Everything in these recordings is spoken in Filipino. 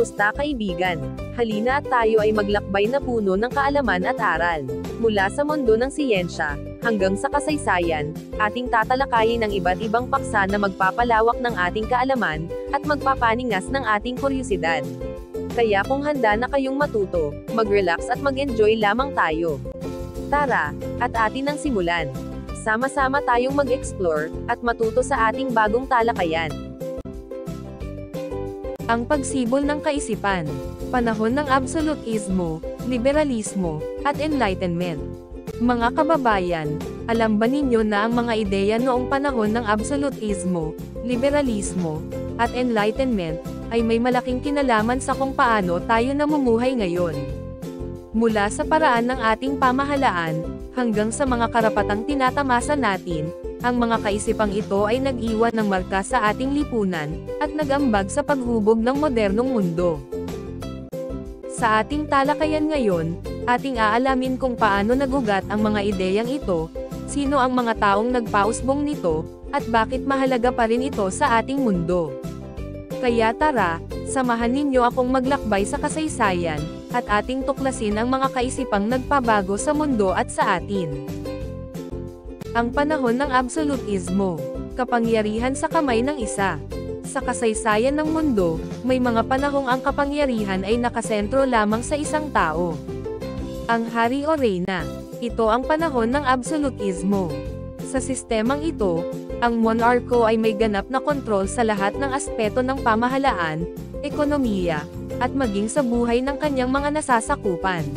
Kamusta kaibigan? Halina at tayo ay maglakbay na puno ng kaalaman at aral. Mula sa mundo ng siyensya, hanggang sa kasaysayan, ating tatalakayin ang iba't ibang paksa na magpapalawak ng ating kaalaman, at magpapaningas ng ating kuryusidad. Kaya kung handa na kayong matuto, mag-relax at mag-enjoy lamang tayo. Tara, at atin ang simulan. Sama-sama tayong mag-explore, at matuto sa ating bagong talakayan. Ang pagsibol ng kaisipan. Panahon ng absolutismo, liberalismo, at enlightenment. Mga kababayan, alam ba ninyo na ang mga ideya noong panahon ng absolutismo, liberalismo, at enlightenment, ay may malaking kinalaman sa kung paano tayo namumuhay ngayon? Mula sa paraan ng ating pamahalaan, hanggang sa mga karapatang tinatamasa natin, ang mga kaisipang ito ay nag-iwan ng marka sa ating lipunan, at nag-ambag sa paghubog ng modernong mundo. Sa ating talakayan ngayon, ating aalamin kung paano nagugat ang mga ideyang ito, sino ang mga taong nagpausbong nito, at bakit mahalaga pa rin ito sa ating mundo. Kaya tara, samahan ninyo akong maglakbay sa kasaysayan, at ating tuklasin ang mga kaisipang nagpabago sa mundo at sa atin. Ang panahon ng absolutismo, kapangyarihan sa kamay ng isa. Sa kasaysayan ng mundo, may mga panahong ang kapangyarihan ay nakasentro lamang sa isang tao. Ang hari o reyna, ito ang panahon ng absolutismo. Sa sistemang ito, ang monarko ay may ganap na kontrol sa lahat ng aspeto ng pamahalaan, ekonomiya, at maging sa buhay ng kanyang mga nasasakupan.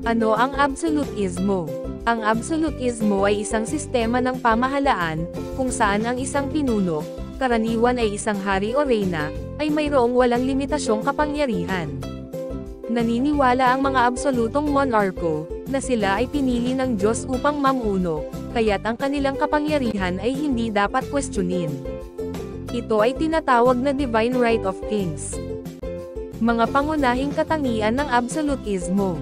Ano ang absolutismo? Ang absolutismo ay isang sistema ng pamahalaan, kung saan ang isang pinuno, karaniwan ay isang hari o reyna, ay mayroong walang limitasyong kapangyarihan. Naniniwala ang mga absolutong monarko, na sila ay pinili ng Diyos upang mamuno, kaya't ang kanilang kapangyarihan ay hindi dapat questionin. Ito ay tinatawag na divine right of kings. Mga pangunahing katangian ng absolutismo.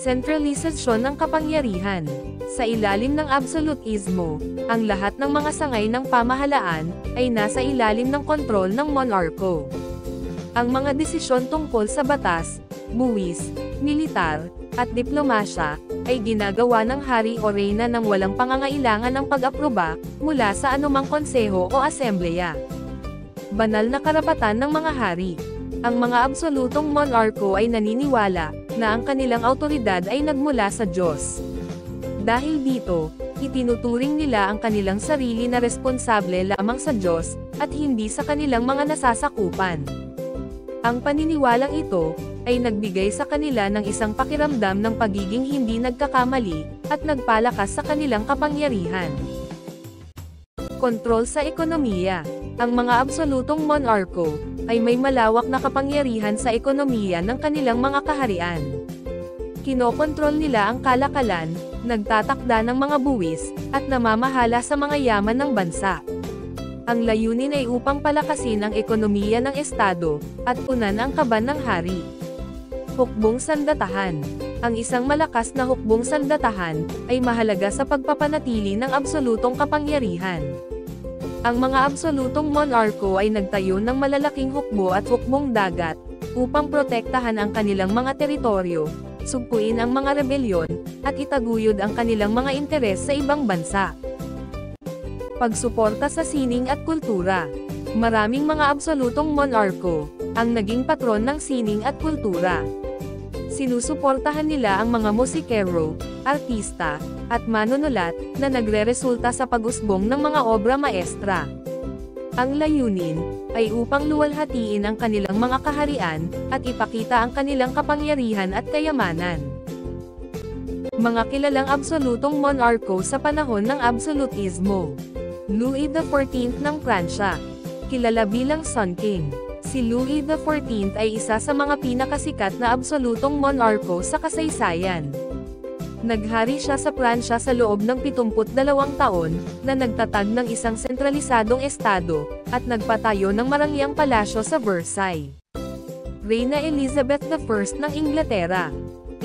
Sentralisasyon ng kapangyarihan. Sa ilalim ng absolutismo, ang lahat ng mga sangay ng pamahalaan, ay nasa ilalim ng kontrol ng monarko. Ang mga desisyon tungkol sa batas, buwis, militar, at diplomasya, ay ginagawa ng hari o reyna nang walang pangangailangan ng pag-aproba, mula sa anumang konseho o asembleya. Banal na karapatan ng mga hari. Ang mga absolutong monarko ay naniniwala, na ang kanilang awtoridad ay nagmula sa Diyos. Dahil dito, itinuturing nila ang kanilang sarili na responsable lamang sa Diyos, at hindi sa kanilang mga nasasakupan. Ang paniniwalang ito, ay nagbigay sa kanila ng isang pakiramdam ng pagiging hindi nagkakamali, at nagpalakas sa kanilang kapangyarihan. Kontrol sa ekonomiya. Ang mga absolutong monarko, ay may malawak na kapangyarihan sa ekonomiya ng kanilang mga kaharian. Kinokontrol nila ang kalakalan, nagtatakda ng mga buwis, at namamahala sa mga yaman ng bansa. Ang layunin ay upang palakasin ang ekonomiya ng estado, at punan ang kaban ng hari. Hukbong sandatahan. Ang isang malakas na hukbong sandatahan, ay mahalaga sa pagpapanatili ng absolutong kapangyarihan. Ang mga absolutong monarko ay nagtayo ng malalaking hukbo at hukbong dagat, upang protektahan ang kanilang mga teritoryo, sugpuin ang mga rebelyon, at itaguyod ang kanilang mga interes sa ibang bansa. Pagsuporta sa sining at kultura. Maraming mga absolutong monarko, ang naging patron ng sining at kultura. Sinusuportahan nila ang mga musikero, artista, at manunulat, na nagreresulta sa pag-usbong ng mga obra maestra. Ang layunin, ay upang luwalhatiin ang kanilang mga kaharian, at ipakita ang kanilang kapangyarihan at kayamanan. Mga kilalang absolutong monarko sa panahon ng absolutismo. Louis XIV ng Pransya. Kilala bilang Sun King. Si Louis XIV ay isa sa mga pinakasikat na absolutong monarko sa kasaysayan. Naghari siya sa Pransya sa loob ng 72 taon, na nagtatag ng isang sentralisadong estado, at nagpatayo ng marangyang palasyo sa Versailles. Reyna Elizabeth I ng Inglaterra.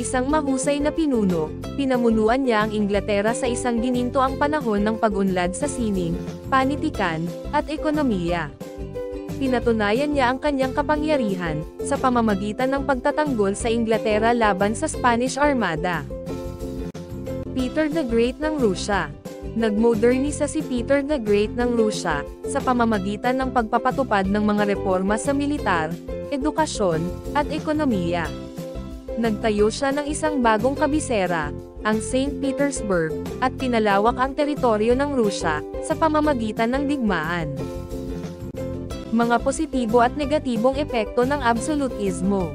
Isang mahusay na pinuno, pinamunuan niya ang Inglaterra sa isang ginintoang panahon ng pag-unlad sa sining, panitikan, at ekonomiya. Pinatunayan niya ang kanyang kapangyarihan, sa pamamagitan ng pagtatanggol sa Inglaterra laban sa Spanish Armada. Peter the Great ng Rusya. Nagmodernisa si Peter the Great ng Rusya, sa pamamagitan ng pagpapatupad ng mga reforma sa militar, edukasyon, at ekonomiya. Nagtayo siya ng isang bagong kabisera, ang St. Petersburg, at pinalawak ang teritoryo ng Rusya, sa pamamagitan ng digmaan. Mga positibo at negatibong epekto ng absolutismo.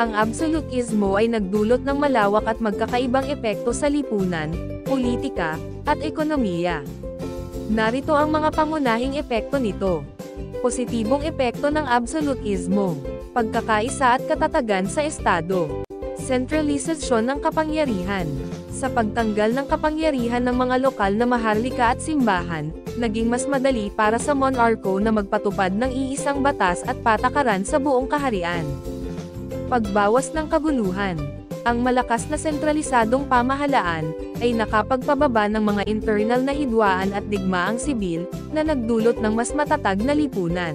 Ang absolutismo ay nagdulot ng malawak at magkakaibang epekto sa lipunan, politika, at ekonomiya. Narito ang mga pangunahing epekto nito. Positibong epekto ng absolutismo. Pagkakaisa at katatagan sa estado. Sentralisasyon ng kapangyarihan. Sa pagtanggal ng kapangyarihan ng mga lokal na maharlika at simbahan, naging mas madali para sa monarko na magpatupad ng iisang batas at patakaran sa buong kaharian. Pagbawas ng kaguluhan. Ang malakas na sentralisadong pamahalaan, ay nakapagpababa ng mga internal na hidwaan at digmaang sibil, na nagdulot ng mas matatag na lipunan.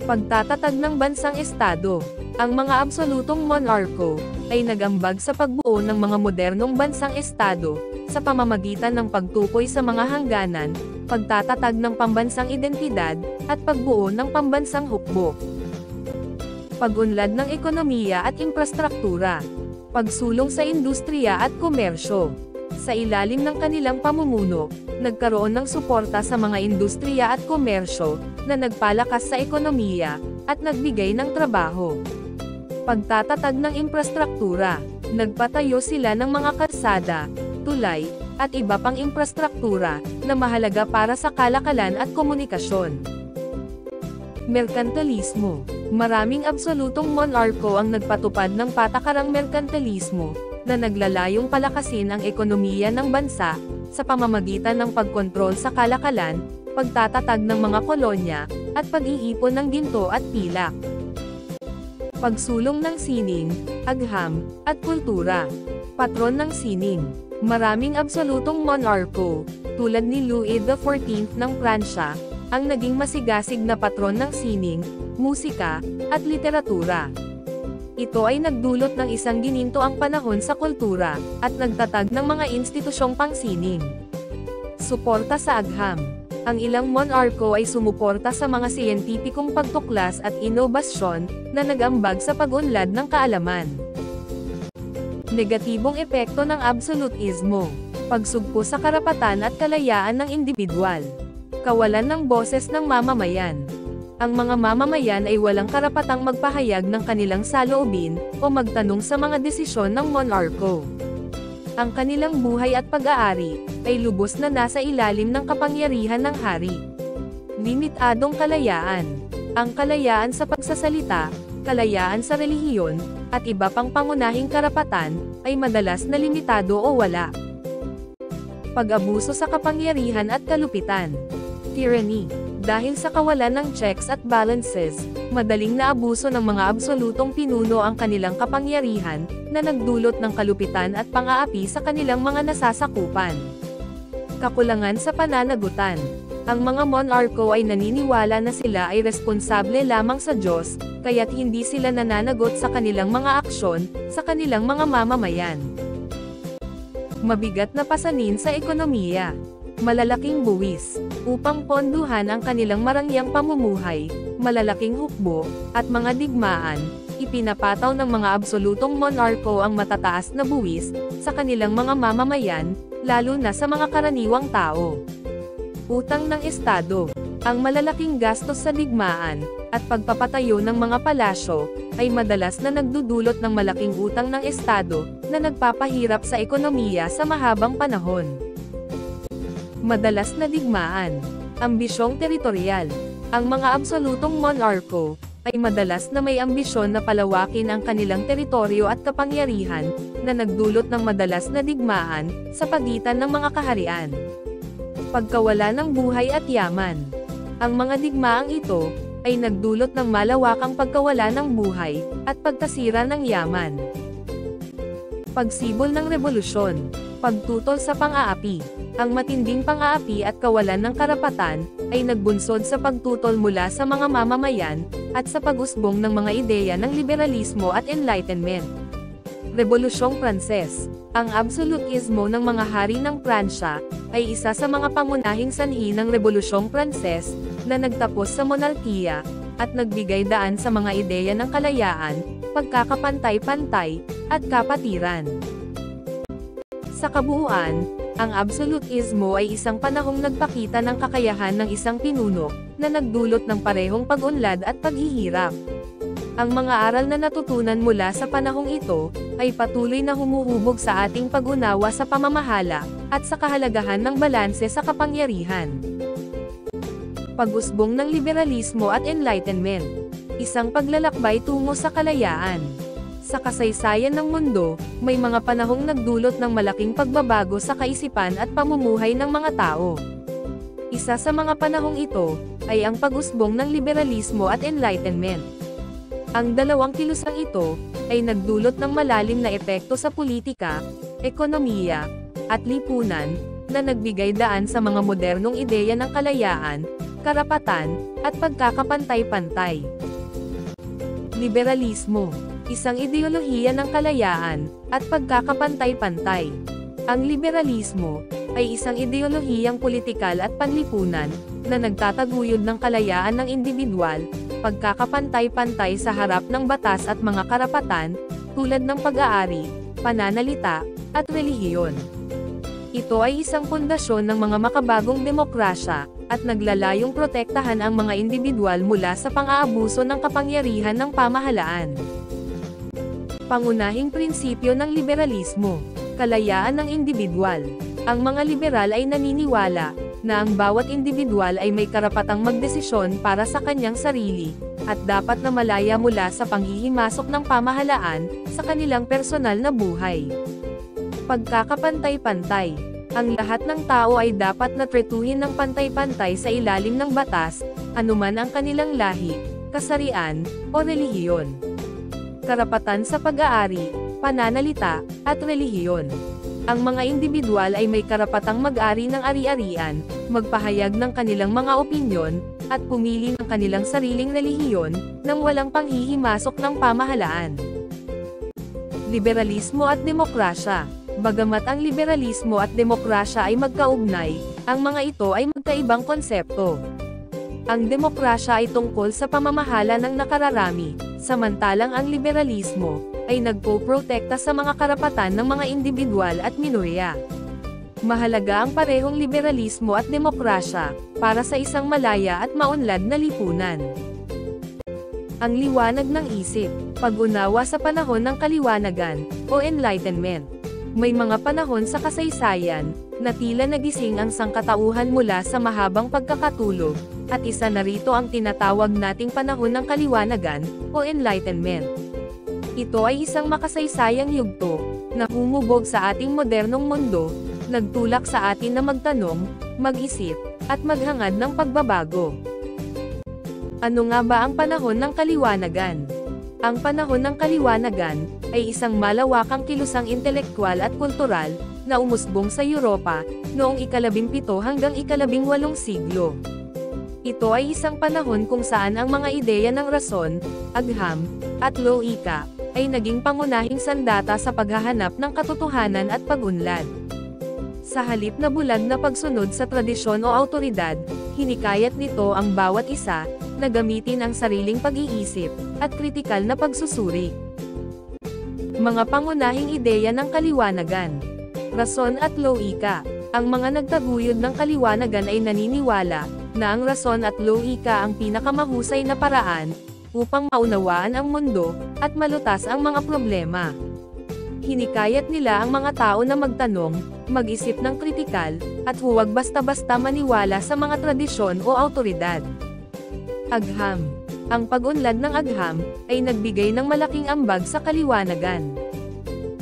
Pagtatatag ng bansang estado. Ang mga absolutong monarko, ay nagambag sa pagbuo ng mga modernong bansang estado, sa pamamagitan ng pagtukoy sa mga hangganan, pagtatatag ng pambansang identidad, at pagbuo ng pambansang hukbo. Pag-unlad ng ekonomiya at infrastruktura. Pagsulong sa industriya at komersyo. Sa ilalim ng kanilang pamumuno, nagkaroon ng suporta sa mga industriya at komersyo, na nagpalakas sa ekonomiya, at nagbigay ng trabaho. Pagtatatag ng infrastruktura. Nagpatayo sila ng mga kalsada, tulay, at iba pang infrastruktura, na mahalaga para sa kalakalan at komunikasyon. Merkantilismo. Maraming absolutong monarko ang nagpatupad ng patakarang merkantilismo, na naglalayong palakasin ang ekonomiya ng bansa, sa pamamagitan ng pagkontrol sa kalakalan, pagtatatag ng mga kolonya, at pag-iipon ng ginto at pilak. Pagsulong ng sining, agham, at kultura. Patron ng sining. Maraming absolutong monarko, tulad ni Louis XIV ng Pransya, ang naging masigasig na patron ng sining, musika, at literatura. Ito ay nagdulot ng isang ginintoang panahon sa kultura, at nagtatag ng mga institusyong pangsining. Suporta sa agham. Ang ilang monarko ay sumuporta sa mga siyentipikong pagtuklas at inobasyon, na nag-ambag sa pag-unlad ng kaalaman. Negatibong epekto ng absolutismo. Pagsugpo sa karapatan at kalayaan ng indibidwal. Kawalan ng boses ng mamamayan. Ang mga mamamayan ay walang karapatang magpahayag ng kanilang saloobin, o magtanong sa mga desisyon ng monarko. Ang kanilang buhay at pag-aari, ay lubos na nasa ilalim ng kapangyarihan ng hari. Limitadong kalayaan. Ang kalayaan sa pagsasalita, kalayaan sa relihiyon, at iba pang pangunahing karapatan, ay madalas na limitado o wala. Pag-abuso sa kapangyarihan at kalupitan. Tyranny. Dahil sa kawalan ng checks at balances, madaling naabuso ng mga absolutong pinuno ang kanilang kapangyarihan, na nagdulot ng kalupitan at pang-aapi sa kanilang mga nasasakupan. Kakulangan sa pananagutan. Ang mga monarko ay naniniwala na sila ay responsable lamang sa Diyos, kaya't hindi sila nananagot sa kanilang mga aksyon, sa kanilang mga mamamayan. Mabigat na pasanin sa ekonomiya. Malalaking buwis. Upang ponduhan ang kanilang marangyang pamumuhay, malalaking hukbo, at mga digmaan, ipinapataw ng mga absolutong monarko ang matataas na buwis, sa kanilang mga mamamayan, lalo na sa mga karaniwang tao. Utang ng Estado. Ang malalaking gastos sa digmaan, at pagpapatayo ng mga palasyo, ay madalas na nagdudulot ng malaking utang ng Estado, na nagpapahirap sa ekonomiya sa mahabang panahon. Madalas na digmaan. Ambisyong teritorial. Ang mga absolutong monarko, ay madalas na may ambisyon na palawakin ang kanilang teritoryo at kapangyarihan, na nagdulot ng madalas na digmaan, sa pagitan ng mga kaharian. Pagkawala ng buhay at yaman. Ang mga digmaang ito, ay nagdulot ng malawakang pagkawala ng buhay, at pagkasira ng yaman. Pagsibol ng revolusyon. Pagtutol sa pang-aapi. Ang matinding pang-aapi at kawalan ng karapatan, ay nagbunsod sa pagtutol mula sa mga mamamayan, at sa pag-usbong ng mga ideya ng liberalismo at enlightenment. Rebolusyong Pranses. Ang absolutismo ng mga hari ng Pransya, ay isa sa mga pangunahing sanhi ng Rebolusyong Pranses, na nagtapos sa monarkiya, at nagbigay daan sa mga ideya ng kalayaan, pagkakapantay-pantay, at kapatiran. Sa kabuuan, ang absolutismo ay isang panahong nagpakita ng kakayahan ng isang pinuno, na nagdulot ng parehong pag-unlad at paghihirap. Ang mga aral na natutunan mula sa panahong ito, ay patuloy na humuhubog sa ating pag-unawa sa pamamahala, at sa kahalagahan ng balanse sa kapangyarihan. Pag-usbong ng liberalismo at enlightenment. Isang paglalakbay tungo sa kalayaan. Sa kasaysayan ng mundo, may mga panahong nagdulot ng malaking pagbabago sa kaisipan at pamumuhay ng mga tao. Isa sa mga panahong ito, ay ang pag-usbong ng liberalismo at enlightenment. Ang dalawang kilusang ito, ay nagdulot ng malalim na epekto sa politika, ekonomiya, at lipunan, na nagbigay daan sa mga modernong ideya ng kalayaan, karapatan, at pagkakapantay-pantay. Liberalismo. Isang ideolohiya ng kalayaan, at pagkakapantay-pantay. Ang liberalismo, ay isang ideolohiyang politikal at panlipunan, na nagtataguyod ng kalayaan ng individual, pagkakapantay-pantay sa harap ng batas at mga karapatan, tulad ng pag-aari, pananalita, at relihiyon. Ito ay isang pundasyon ng mga makabagong demokrasya, at naglalayong protektahan ang mga individual mula sa pang-aabuso ng kapangyarihan ng pamahalaan. Pangunahing prinsipyo ng liberalismo, kalayaan ng individual. Ang mga liberal ay naniniwala, na ang bawat individual ay may karapatang magdesisyon para sa kanyang sarili, at dapat na malaya mula sa panghihimasok ng pamahalaan, sa kanilang personal na buhay. Pagkakapantay-pantay. Ang lahat ng tao ay dapat na tretuhin ng pantay-pantay sa ilalim ng batas, anuman ang kanilang lahi, kasarian, o relihiyon. Karapatan sa pag-aari, pananalita, at relihiyon. Ang mga individual ay may karapatang mag-ari ng ari-arian, magpahayag ng kanilang mga opinyon, at pumili ng kanilang sariling relihiyon, nang walang panghihimasok ng pamahalaan. Liberalismo at demokrasya. Bagamat ang liberalismo at demokrasya ay magkaugnay, ang mga ito ay magkaibang konsepto. Ang demokrasya ay tungkol sa pamamahala ng nakararami, samantalang ang liberalismo ay nagpoprotekta sa mga karapatan ng mga individual at minorya. Mahalaga ang parehong liberalismo at demokrasya para sa isang malaya at maunlad na lipunan. Ang liwanag ng isip, pag-unawa sa panahon ng kaliwanagan o enlightenment. May mga panahon sa kasaysayan na tila nagising ang sangkatauhan mula sa mahabang pagkakatulog, at isa na rito ang tinatawag nating panahon ng kaliwanagan o enlightenment. Ito ay isang makasaysayang yugto na humubog sa ating modernong mundo, nagtulak sa atin na magtanong, mag-isip, at maghangad ng pagbabago. Ano nga ba ang panahon ng kaliwanagan? Ang panahon ng kaliwanagan ay isang malawakang kilusang intelektual at kultural na umusbong sa Europa noong ika-17 hanggang ika-18 siglo. Ito ay isang panahon kung saan ang mga ideya ng rason, agham, at loika ay naging pangunahing sandata sa paghahanap ng katotohanan at pag-unlad. Sa halip na bulag na pagsunod sa tradisyon o awtoridad, hinikayat nito ang bawat isa na gamitin ang sariling pag-iisip at kritikal na pagsusuri. Mga pangunahing ideya ng kaliwanagan. Rason at loika. Ang mga nagtaguyod ng kaliwanagan ay naniniwala na ang rason at loika ang pinakamahusay na paraan upang maunawaan ang mundo at malutas ang mga problema. Hinikayat nila ang mga tao na magtanong, mag-isip ng kritikal, at huwag basta-basta maniwala sa mga tradisyon o awtoridad. Agham. Ang pag-unlad ng agham ay nagbigay ng malaking ambag sa kaliwanagan.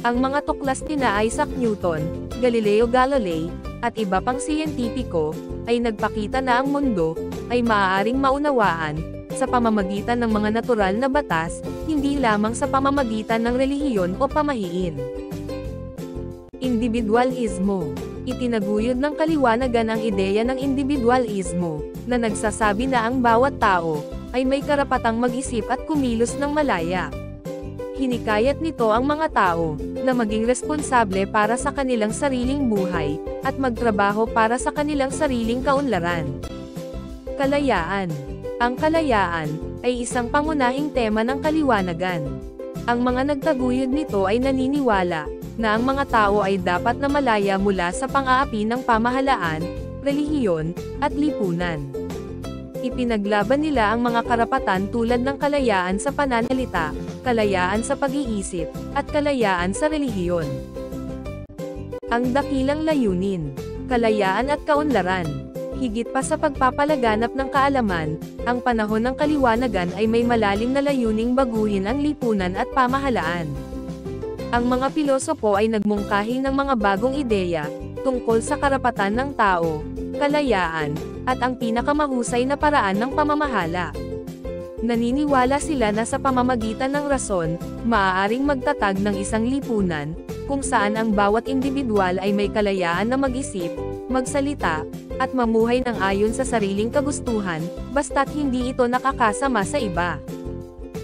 Ang mga tuklas nina Isaac Newton, Galileo Galilei, at iba pang siyentipiko ay nagpakita na ang mundo ay maaaring maunawaan sa pamamagitan ng mga natural na batas, hindi lamang sa pamamagitan ng relihiyon o pamahiin. Individualismo. Itinaguyod ng kaliwanagan ang ideya ng individualismo, na nagsasabi na ang bawat tao ay may karapatang mag-isip at kumilos ng malaya. Hinikayat nito ang mga tao na maging responsable para sa kanilang sariling buhay, at magtrabaho para sa kanilang sariling kaunlaran. Kalayaan. Ang kalayaan ay isang pangunahing tema ng kaliwanagan. Ang mga nagtaguyod nito ay naniniwala na ang mga tao ay dapat na malaya mula sa pang-aapi ng pamahalaan, relihiyon, at lipunan. Ipinaglaban nila ang mga karapatan tulad ng kalayaan sa pananalita, kalayaan sa pag-iisip, at kalayaan sa relihiyon. Ang dakilang layunin, kalayaan at kaunlaran. Higit pa sa pagpapalaganap ng kaalaman, ang panahon ng kaliwanagan ay may malalim na layuning baguhin ang lipunan at pamahalaan. Ang mga pilosopo ay nagmungkahi ng mga bagong ideya tungkol sa karapatan ng tao, kalayaan, at ang pinakamahusay na paraan ng pamamahala. Naniniwala sila na sa pamamagitan ng rason, maaaring magtatag ng isang lipunan, kung saan ang bawat individual ay may kalayaan na mag-isip, magsalita, at mamuhay ng ayon sa sariling kagustuhan, basta't hindi ito nakakasama sa iba.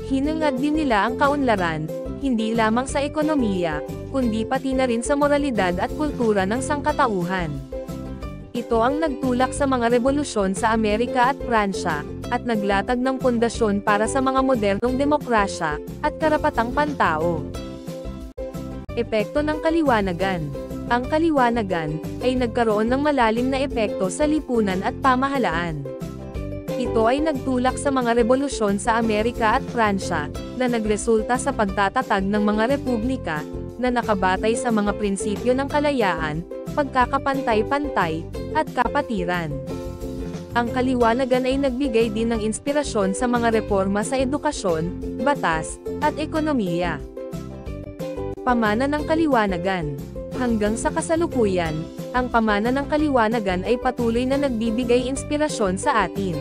Hinangad din nila ang kaunlaran, hindi lamang sa ekonomiya, kundi pati na rin sa moralidad at kultura ng sangkatauhan. Ito ang nagtulak sa mga revolusyon sa Amerika at Pransya, at naglatag ng pundasyon para sa mga modernong demokrasya, at karapatang pantao. Epekto ng kaliwanagan. Ang kaliwanagan ay nagkaroon ng malalim na epekto sa lipunan at pamahalaan. Ito ay nagtulak sa mga revolusyon sa Amerika at Pransya, na nagresulta sa pagtatatag ng mga republika, na nakabatay sa mga prinsipyo ng kalayaan, pagkakapantay-pantay, at kapatiran. Ang kaliwanagan ay nagbigay din ng inspirasyon sa mga reforma sa edukasyon, batas, at ekonomiya. Pamana ng kaliwanagan. Hanggang sa kasalukuyan, ang pamana ng kaliwanagan ay patuloy na nagbibigay inspirasyon sa atin.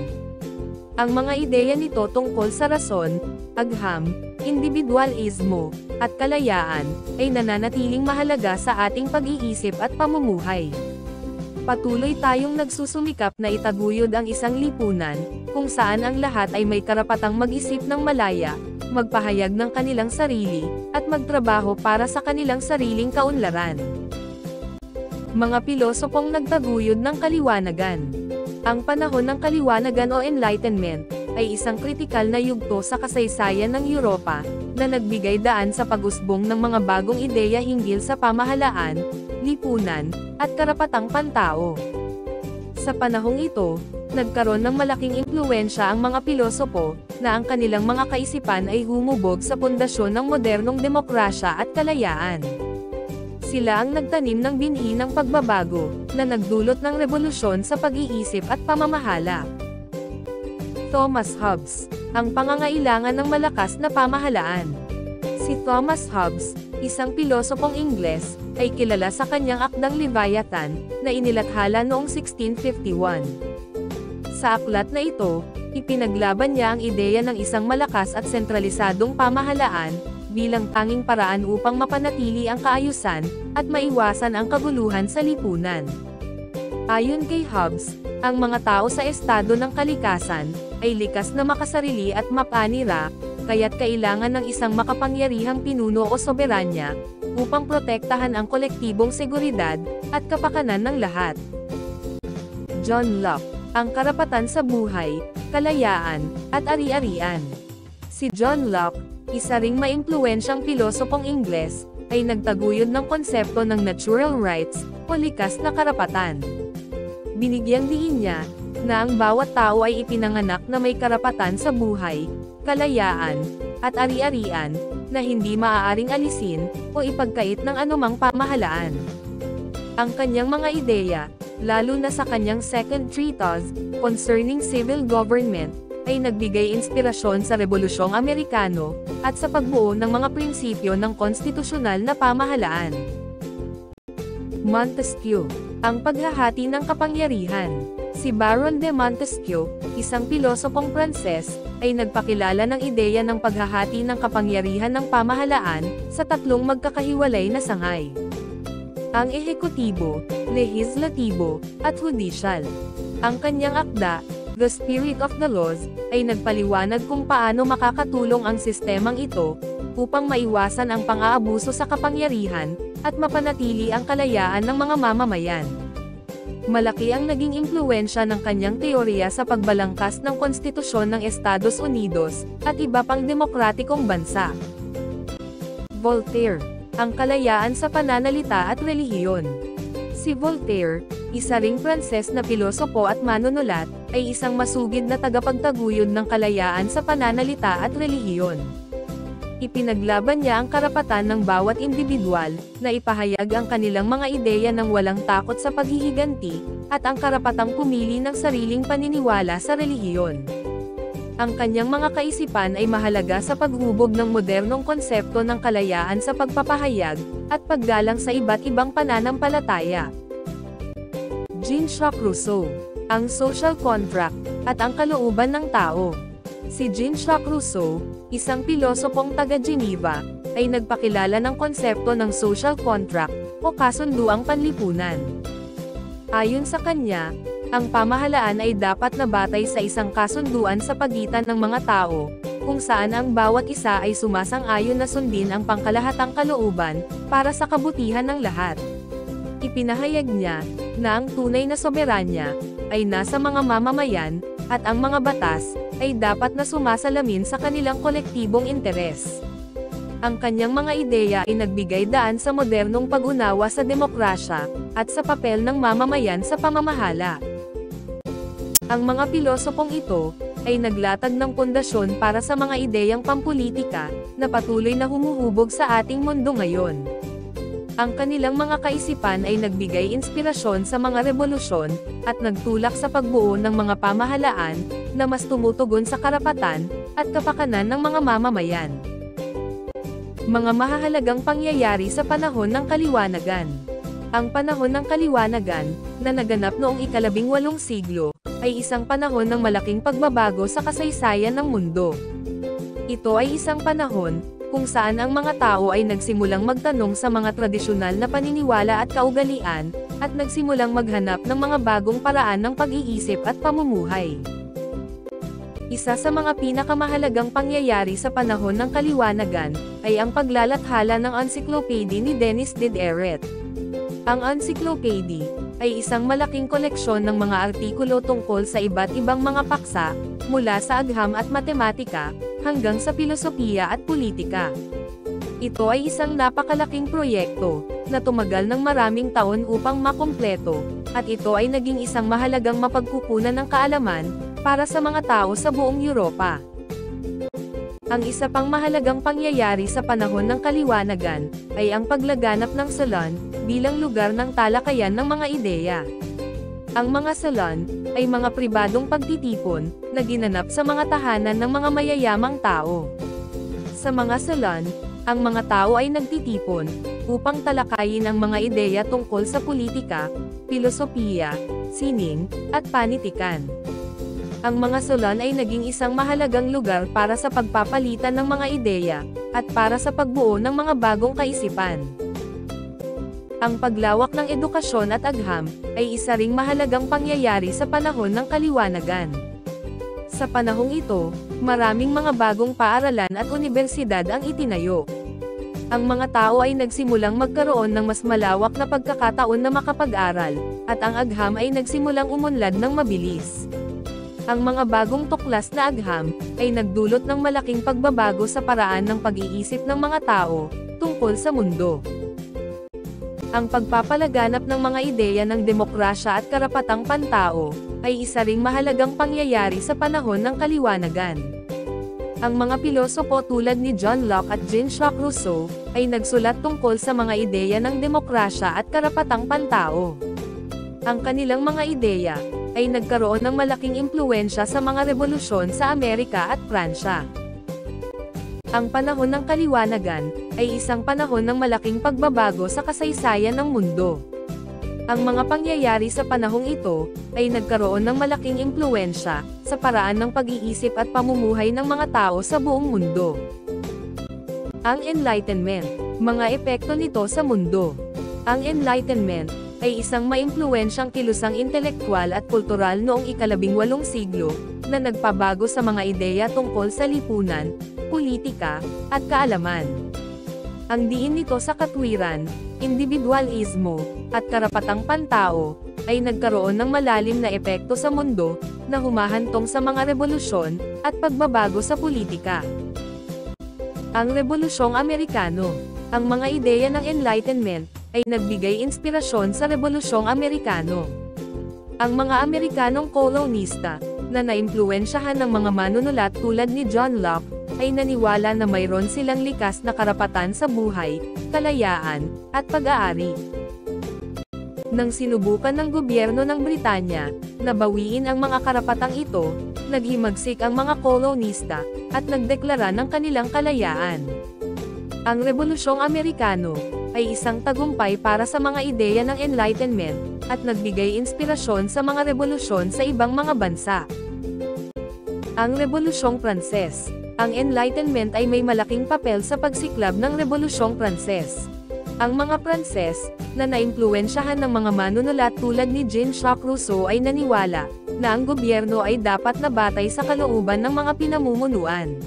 Ang mga ideya nito tungkol sa rason, agham, individualismo, at kalayaan, ay nananatiling mahalaga sa ating pag-iisip at pamumuhay. Patuloy tayong nagsusumikap na itaguyod ang isang lipunan, kung saan ang lahat ay may karapatang mag-isip ng malaya, magpahayag ng kanilang sarili, at magtrabaho para sa kanilang sariling kaunlaran. Mga pilosopong nagtaguyod ng kaliwanagan. Ang panahon ng kaliwanagan o Enlightenment, ay isang kritikal na yugto sa kasaysayan ng Europa, na nagbigay daan sa pag-usbong ng mga bagong ideya hinggil sa pamahalaan, lipunan, at karapatang pantao. Sa panahong ito, nagkaroon ng malaking impluwensya ang mga pilosopo, na ang kanilang mga kaisipan ay humubog sa pundasyon ng modernong demokrasya at kalayaan. Sila ang nagtanim ng binhi ng pagbabago, na nagdulot ng revolusyon sa pag-iisip at pamamahala. Thomas Hobbes, ang pangangailangan ng malakas na pamahalaan. Si Thomas Hobbes, isang pilosopong Ingles, ay kilala sa kanyang akdang Leviathan, na inilathala noong 1651. Sa aklat na ito, ipinaglaban niya ang ideya ng isang malakas at sentralisadong pamahalaan, bilang tanging paraan upang mapanatili ang kaayusan, at maiwasan ang kaguluhan sa lipunan. Ayon kay Hobbes, ang mga tao sa estado ng kalikasan, ay likas na makasarili at mapanira, kaya't kailangan ng isang makapangyarihang pinuno o soberanya, upang protektahan ang kolektibong seguridad, at kapakanan ng lahat. John Locke, ang karapatan sa buhay, kalayaan, at ari-arian. Si John Locke, isa ring maimpluwensyang pilosopong Ingles, ay nagtaguyod ng konsepto ng natural rights, o likas na karapatan. Binigyang diin niya, na ang bawat tao ay ipinanganak na may karapatan sa buhay, kalayaan, at ari-arian, na hindi maaaring alisin, o ipagkait ng anumang pamahalaan. Ang kanyang mga ideya, lalo na sa kanyang Second Treatise, Concerning Civil Government, ay nagbigay inspirasyon sa Rebolusyong Amerikano, at sa pagbuo ng mga prinsipyo ng konstitusyonal na pamahalaan. Montesquieu, ang paghahati ng kapangyarihan. Si Baron de Montesquieu, isang pilosopong Pranses, ay nagpakilala ng ideya ng paghahati ng kapangyarihan ng pamahalaan, sa tatlong magkakahiwalay na sangay. ang ehekutibo, lehislatibo, at hudisyal. Ang kanyang akda, The Spirit of the Laws, ay nagpaliwanag kung paano makakatulong ang sistemang ito, upang maiwasan ang pang-aabuso sa kapangyarihan, at mapanatili ang kalayaan ng mga mamamayan. Malaki ang naging impluwensya ng kanyang teorya sa pagbalangkas ng konstitusyon ng Estados Unidos, at iba pang demokratikong bansa. Voltaire, ang kalayaan sa pananalita at relihiyon. Si Voltaire, isa ring Pranses na pilosopo at manunulat, ay isang masugid na tagapagtaguyod ng kalayaan sa pananalita at relihiyon. Ipinaglaban niya ang karapatan ng bawat individual, na ipahayag ang kanilang mga ideya ng walang takot sa paghihiganti, at ang karapatang pumili ng sariling paniniwala sa relihiyon. Ang kanyang mga kaisipan ay mahalaga sa paghubog ng modernong konsepto ng kalayaan sa pagpapahayag, at paggalang sa iba't ibang pananampalataya. Jean-Jacques Rousseau, ang social contract, at ang kalooban ng tao. Si Jean-Jacques Rousseau, isang pilosopong taga-Geneva, ay nagpakilala ng konsepto ng social contract, o kasunduang panlipunan. Ayon sa kanya, ang pamahalaan ay dapat na batay sa isang kasunduan sa pagitan ng mga tao, kung saan ang bawat isa ay sumasang-ayon na sundin ang pangkalahatang kalooban, para sa kabutihan ng lahat. Ipinahayag niya, na ang tunay na soberanya, ay nasa mga mamamayan, at ang mga batas, ay dapat na sumasalamin sa kanilang kolektibong interes. Ang kanyang mga ideya ay nagbigay daan sa modernong pag-unawa sa demokrasya, at sa papel ng mamamayan sa pamamahala. Ang mga pilosopong ito, ay naglatag ng pundasyon para sa mga ideyang pampulitika, na patuloy na humuhubog sa ating mundo ngayon. Ang kanilang mga kaisipan ay nagbigay inspirasyon sa mga revolusyon, at nagtulak sa pagbuo ng mga pamahalaan, na mas tumutugon sa karapatan, at kapakanan ng mga mamamayan. Mga mahahalagang pangyayari sa panahon ng kaliwanagan. Ang panahon ng kaliwanagan, na naganap noong ika-18 siglo, ay isang panahon ng malaking pagbabago sa kasaysayan ng mundo. Ito ay isang panahon, kung saan ang mga tao ay nagsimulang magtanong sa mga tradisyonal na paniniwala at kaugalian, at nagsimulang maghanap ng mga bagong paraan ng pag-iisip at pamumuhay. Isa sa mga pinakamahalagang pangyayari sa panahon ng kaliwanagan, ay ang paglalathala ng encyclopedia ni Denis Diderot. Ang encyclopedia, ay isang malaking koleksyon ng mga artikulo tungkol sa iba't ibang mga paksa, mula sa agham at matematika, hanggang sa filosofiya at politika. Ito ay isang napakalaking proyekto, na tumagal ng maraming taon upang makumpleto, at ito ay naging isang mahalagang mapagkukunan ng kaalaman, para sa mga tao sa buong Europa. Ang isa pang mahalagang pangyayari sa panahon ng kaliwanagan, ay ang paglaganap ng salon, bilang lugar ng talakayan ng mga ideya. Ang mga salon, ay mga pribadong pagtitipon, na ginanap sa mga tahanan ng mga mayayamang tao. Sa mga salon, ang mga tao ay nagtitipon, upang talakayin ang mga ideya tungkol sa politika, filosofiya, sining, at panitikan. Ang mga salon ay naging isang mahalagang lugar para sa pagpapalitan ng mga ideya, at para sa pagbuo ng mga bagong kaisipan. Ang paglawak ng edukasyon at agham, ay isa ring mahalagang pangyayari sa panahon ng kaliwanagan. Sa panahong ito, maraming mga bagong paaralan at unibersidad ang itinayo. Ang mga tao ay nagsimulang magkaroon ng mas malawak na pagkakataon na makapag-aral, at ang agham ay nagsimulang umunlad ng mabilis. Ang mga bagong tuklas na agham, ay nagdulot ng malaking pagbabago sa paraan ng pag-iisip ng mga tao, tungkol sa mundo. Ang pagpapalaganap ng mga ideya ng demokrasya at karapatang pantao, ay isa ring mahalagang pangyayari sa panahon ng kaliwanagan. Ang mga pilosopo tulad ni John Locke at Jean-Jacques Rousseau, ay nagsulat tungkol sa mga ideya ng demokrasya at karapatang pantao. Ang kanilang mga ideya, ay nagkaroon ng malaking impluwensya sa mga revolusyon sa Amerika at Pransya. Ang panahon ng kaliwanagan, ay isang panahon ng malaking pagbabago sa kasaysayan ng mundo. Ang mga pangyayari sa panahong ito, ay nagkaroon ng malaking impluwensya, sa paraan ng pag-iisip at pamumuhay ng mga tao sa buong mundo. Ang Enlightenment, mga epekto nito sa mundo. Ang Enlightenment ay isang maimpluwensyang kilusang intelektual at kultural noong ika-18 siglo, na nagpabago sa mga ideya tungkol sa lipunan, politika, at kaalaman. Ang diin nito sa katwiran, individualismo, at karapatang pantao, ay nagkaroon ng malalim na epekto sa mundo, na humahantong sa mga revolusyon, at pagbabago sa politika. Ang Rebolusyong Amerikano. Ang mga ideya ng Enlightenment ay nagbigay inspirasyon sa Rebolusyong Amerikano. Ang mga Amerikanong kolonista, na naimpluwensyahan ng mga manunulat tulad ni John Locke, ay naniwala na mayroon silang likas na karapatan sa buhay, kalayaan, at pag-aari. Nang sinubukan ng gobyerno ng Britanya na bawiin ang mga karapatang ito, naghimagsik ang mga kolonista, at nagdeklara ng kanilang kalayaan. Ang Rebolusyong Amerikano ay isang tagumpay para sa mga ideya ng Enlightenment, at nagbigay inspirasyon sa mga revolusyon sa ibang mga bansa. Ang Rebolusyong Pranses. Ang Enlightenment ay may malaking papel sa pagsiklab ng Rebolusyong Pranses. Ang mga Pranses, na naimpluwensyahan ng mga manunulat tulad ni Jean-Jacques Rousseau ay naniwala, na ang gobyerno ay dapat na batay sa kalooban ng mga pinamumunuan.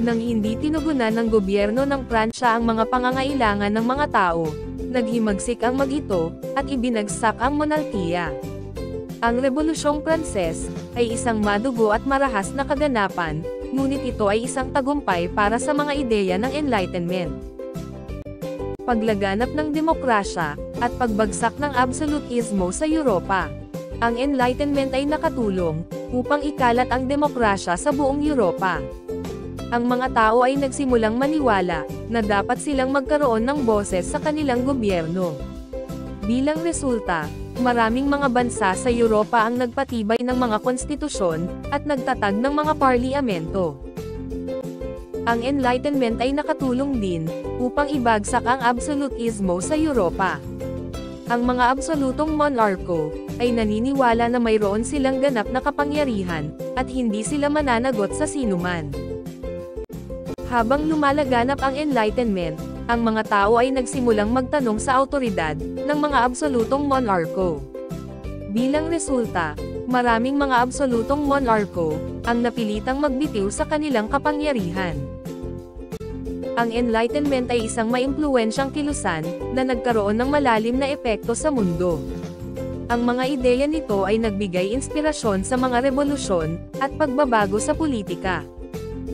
Nang hindi tinugunan ng gobyerno ng Pransya ang mga pangangailangan ng mga tao, naghimagsik ang mag-ito, at ibinagsak ang monarkiya. Ang Rebolusyong Pranses ay isang madugo at marahas na kaganapan, ngunit ito ay isang tagumpay para sa mga ideya ng Enlightenment. Paglaganap ng demokrasya, at pagbagsak ng absolutismo sa Europa. Ang Enlightenment ay nakatulong upang ikalat ang demokrasya sa buong Europa. Ang mga tao ay nagsimulang maniwala na dapat silang magkaroon ng boses sa kanilang gobyerno. Bilang resulta, maraming mga bansa sa Europa ang nagpatibay ng mga konstitusyon at nagtatag ng mga parliamento. Ang Enlightenment ay nakatulong din upang ibagsak ang absolutismo sa Europa. Ang mga absolutong monarko ay naniniwala na mayroon silang ganap na kapangyarihan at hindi sila mananagot sa sinuman. Habang lumalaganap ang Enlightenment, ang mga tao ay nagsimulang magtanong sa awtoridad ng mga absolutong monarko. Bilang resulta, maraming mga absolutong monarko ang napilitang magbitiw sa kanilang kapangyarihan. Ang Enlightenment ay isang maimpluwensyang kilusan na nagkaroon ng malalim na epekto sa mundo. Ang mga ideya nito ay nagbigay inspirasyon sa mga revolusyon at pagbabago sa politika.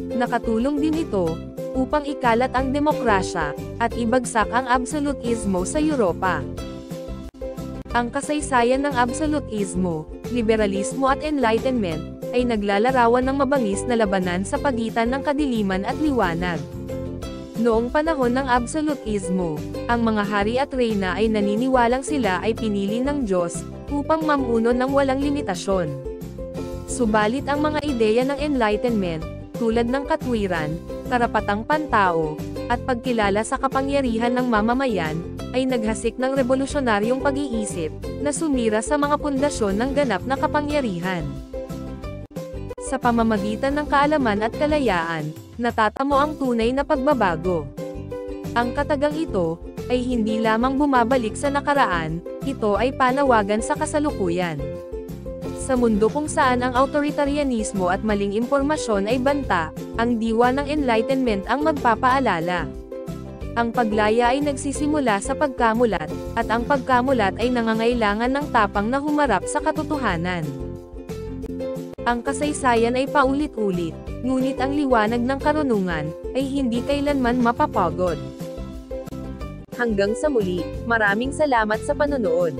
Nakatulong din ito upang ikalat ang demokrasya at ibagsak ang absolutismo sa Europa. Ang kasaysayan ng absolutismo, liberalismo at Enlightenment ay naglalarawan ng mabangis na labanan sa pagitan ng kadiliman at liwanag. Noong panahon ng absolutismo, ang mga hari at reyna ay naniniwalang sila ay pinili ng Diyos upang mamuno ng walang limitasyon. Subalit ang mga ideya ng Enlightenment, tulad ng katwiran, karapatang pantao, at pagkilala sa kapangyarihan ng mamamayan, ay naghasik ng revolusyonaryong pag-iisip na sumira sa mga pundasyon ng ganap na kapangyarihan. Sa pamamagitan ng kaalaman at kalayaan, natatamo ang tunay na pagbabago. Ang katagang ito ay hindi lamang bumabalik sa nakaraan, ito ay panawagan sa kasalukuyan. Sa mundo kung saan ang autoritarianismo at maling impormasyon ay banta, ang diwa ng Enlightenment ang magpapaalala. Ang paglaya ay nagsisimula sa pagkamulat, at ang pagkamulat ay nangangailangan ng tapang na humarap sa katotohanan. Ang kasaysayan ay paulit-ulit, ngunit ang liwanag ng karunungan ay hindi kailanman mapapagod. Hanggang sa muli, maraming salamat sa panonood.